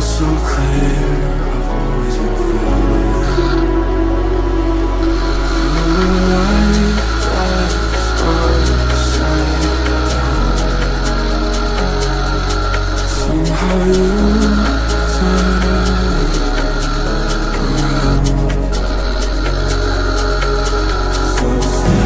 so clear, I've always been falling. The light that's upside down. Somehow you turn around. So stay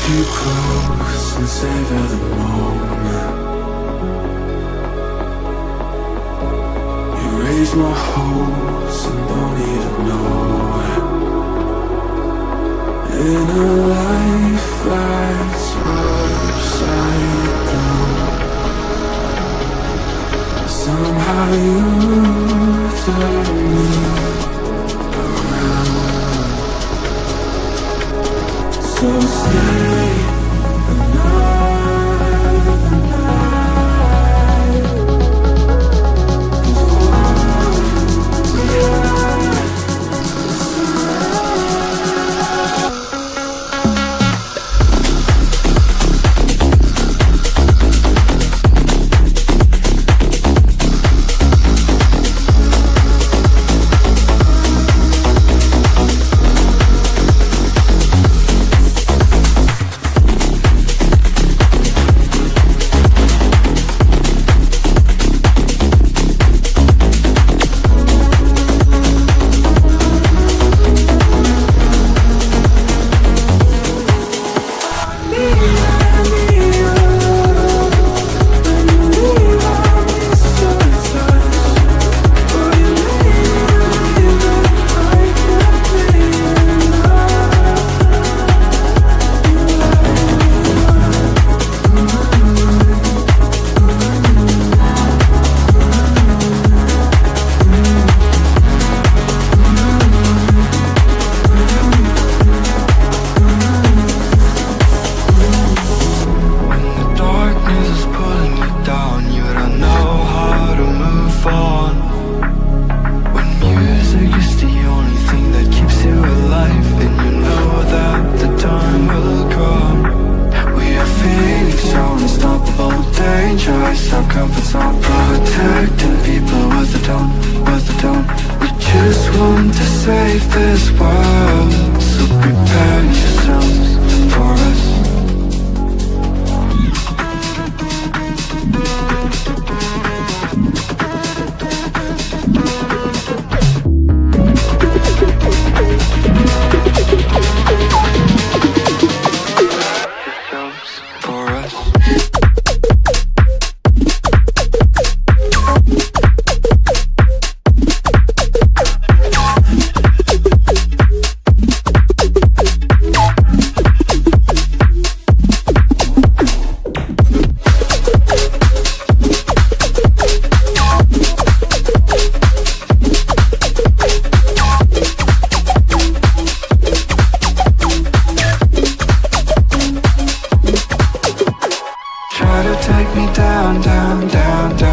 you close and savor the moment. You raise my hopes and don't even know it. In a life that's upside down, somehow you turn me around. So stay another night, 'cause all we have is our comfort's all protecting people with the tone. We just want to save this world, so prepare yourselves for us. For us. Take me down, down, down, down.